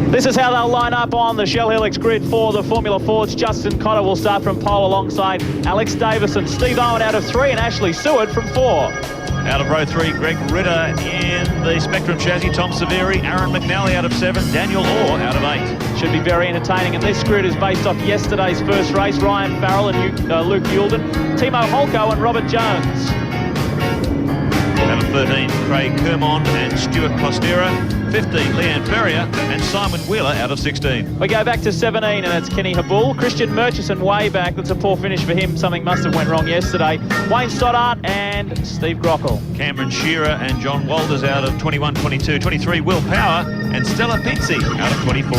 This is how they'll line up on the Shell Helix grid for the Formula Fords. Justin Cotter will start from pole alongside Alex Davison, Steve Owen out of 3 and Ashley Seward from 4. Out of row 3, Greg Ritter in the Spectrum chassis, Tom Severi, Aaron McNally out of 7, Daniel Orr out of 8. Should be very entertaining, and this grid is based off yesterday's first race. Ryan Farrell and Luke Youlden, Timo Holko and Robert Jones. Out of 13, Craig Kermond and Stuart Costera. 15, Leanne Ferrier and Simon Wheeler out of 16. We go back to 17, and it's Kenny Habul. Christian Murchison way back. That's a poor finish for him. Something must have went wrong yesterday. Wayne Stoddart and Steve Grockel. Cameron Shearer and John Walters out of 21, 22, 23, Will Power and Stella Pizzi out of 24.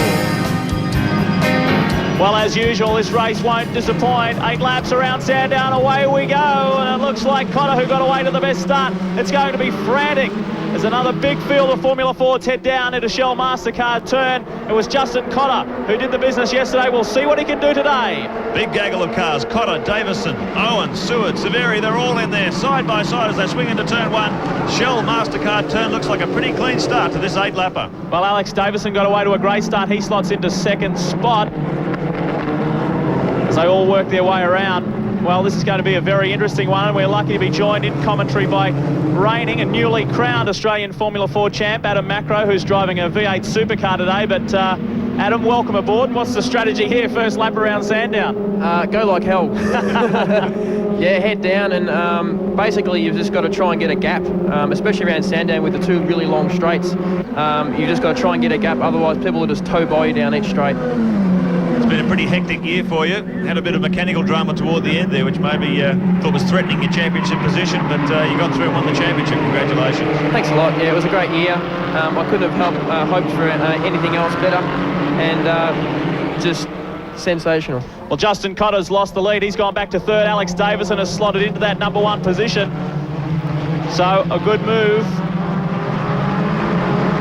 Well, as usual, this race won't disappoint. 8 laps around Sandown, away we go. And it looks like Cotter, who got away to the best start. It's going to be frantic. There's another big field of Formula Fords head down into Shell MasterCard turn. It was Justin Cotter who did the business yesterday. We'll see what he can do today. Big gaggle of cars. Cotter, Davison, Owen, Seward, Severi, they're all in there side by side as they swing into turn 1. Shell MasterCard turn looks like a pretty clean start to this 8-lapper. Well, Alex Davison got away to a great start. He slots into second spot as they all work their way around. Well, this is going to be a very interesting one, and we're lucky to be joined in commentary by reigning and newly crowned Australian Formula 4 champ, Adam Macro, who's driving a V8 supercar today. But Adam, welcome aboard. What's the strategy here, first lap around Sandown? Go like hell. Yeah, head down, and basically you've just got to try and get a gap, especially around Sandown with the 2 really long straights. You've just got to try and get a gap, otherwise people will just tow by you down each straight. It's been a pretty hectic year for you. Had a bit of mechanical drama toward the end there, which maybe thought was threatening your championship position, but you got through and won the championship. Congratulations. Thanks a lot. Yeah, it was a great year. I couldn't have hoped for anything else better, and just sensational. Well, Justin Cotter's lost the lead. He's gone back to 3rd. Alex Davison has slotted into that number 1 position. So a good move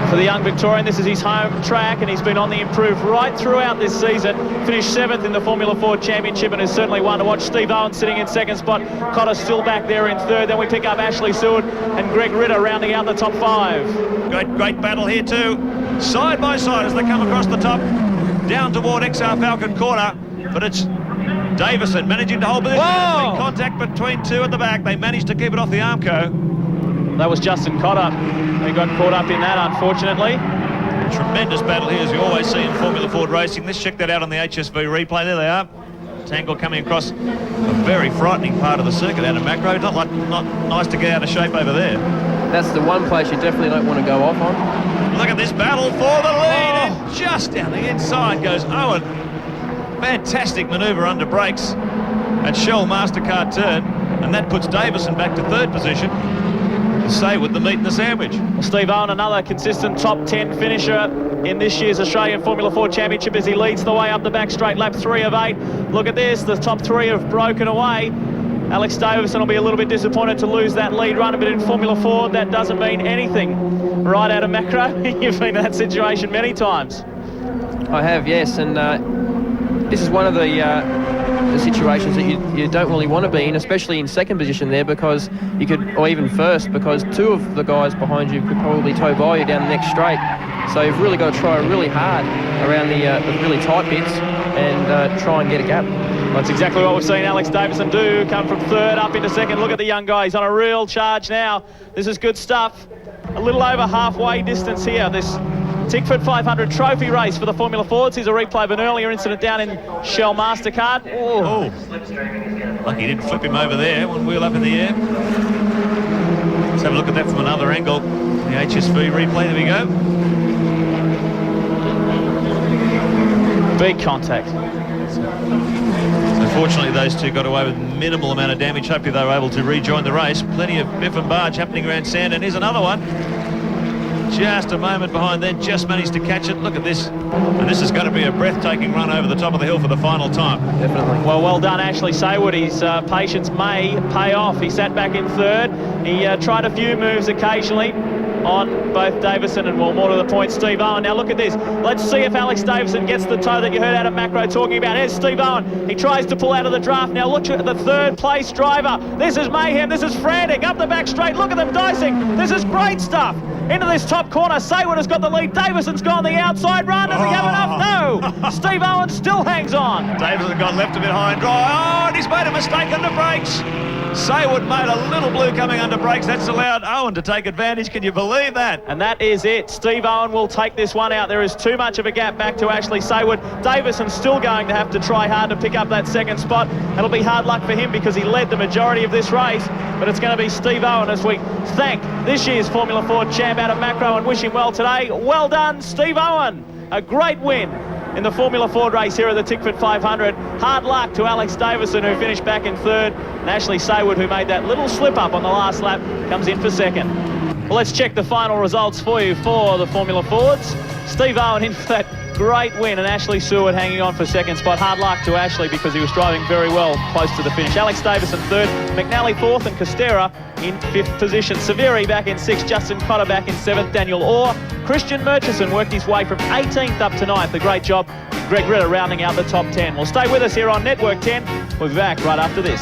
for the young Victorian. This is his home track, and he's been on the improve right throughout this season. Finished 7th in the Formula Ford Championship and is certainly one to watch. Steve Owen sitting in 2nd spot. Cotter still back there in 3rd. Then we pick up Ashley Seward and Greg Ritter rounding out the top 5. Great battle here too. Side by side as they come across the top, down toward XR Falcon corner, but it's Davison managing to hold position. Contact between 2 at the back. They managed to keep it off the Armco. That was Justin Cotter who got caught up in that, unfortunately. Tremendous battle here, as we always see in Formula Ford racing. Let's check that out on the HSV replay. There they are. Tangle coming across a very frightening part of the circuit out of Macro. Not nice to get out of shape over there. That's the one place you definitely don't want to go off on. Look at this battle for the lead. And just down the inside goes Owen. Fantastic manoeuvre under brakes at Shell MasterCard turn, and that puts Davison back to 3rd position. Say with the meat and the sandwich. Well, Steve Owen, another consistent top 10 finisher in this year's Australian Formula 4 Championship as he leads the way up the back straight, lap 3 of 8. Look at this, the top 3 have broken away. Alex Davison will be a little bit disappointed to lose that lead run, but in Formula 4 that doesn't mean anything. Right out of Macro, you've been in that situation many times. I have, yes, and this is one of the situations that you don't really want to be in, especially in 2nd position there, because you could, or even 1st, because 2 of the guys behind you could probably tow by you down the next straight. So you've really got to try really hard around the really tight bits and try and get a gap. That's exactly what we've seen Alex Davison do, come from 3rd up into 2nd. Look at the young guy, he's on a real charge now. This is good stuff. A little over halfway distance here, this Tickford 500 trophy race for the Formula Fords. Here's a replay of an earlier incident down in Shell MasterCard. Oh, lucky he didn't flip him over there, 1 wheel up in the air. Let's have a look at that from another angle. The HSV replay, there we go. Big contact. So fortunately those 2 got away with minimal amount of damage. Hopefully they were able to rejoin the race. Plenty of biff and barge happening around Sandown. Here's another one. Just a moment behind then, just managed to catch it. Look at this. And this is going to be a breathtaking run over the top of the hill for the final time. Definitely. Well done, Ashley Seward. His patience may pay off. He sat back in 3rd. He tried a few moves occasionally. on both Davison and, well, more to the point, Steve Owen. Now look at this. Let's see if Alex Davison gets the toe that you heard Adam Macro talking about. Here's Steve Owen. He tries to pull out of the draft. Now look at the third place driver. This is mayhem. This is frantic. Up the back straight. Look at them dicing. This is great stuff. Into this top corner. Saywood has got the lead. Davison's gone the outside run. Does he have enough? No. Steve Owen still hangs on. Davison got left a bit high and dry. Oh, and he's made a mistake under brakes. Saywood made a little blue coming under brakes. That's allowed Owen to take advantage. Can you believe that? And that is it. Steve Owen will take this one out. There is too much of a gap back to Ashley Saywood. Davison's still going to have to try hard to pick up that second spot. It'll be hard luck for him because he led the majority of this race. But it's going to be Steve Owen as we thank this year's Formula 4 champ Adam Macro and wish him well today. Well done, Steve Owen. A great win in the Formula 4 race here at the Tickford 500. Hard luck to Alex Davison, who finished back in third, and Ashley Saywood, who made that little slip-up on the last lap, comes in for second. Well, let's check the final results for you for the Formula Fords. Steve Owen in for that great win, and Ashley Seward hanging on for second spot. Hard luck to Ashley because he was driving very well close to the finish. Alex Davison third, McNally fourth, and Costera in fifth position. Severi back in sixth, Justin Cotter back in seventh, Daniel Orr. Christian Murchison worked his way from 18th up to 9th. A great job. Greg Ritter rounding out the top 10. Well, stay with us here on Network 10. We'll be back right after this.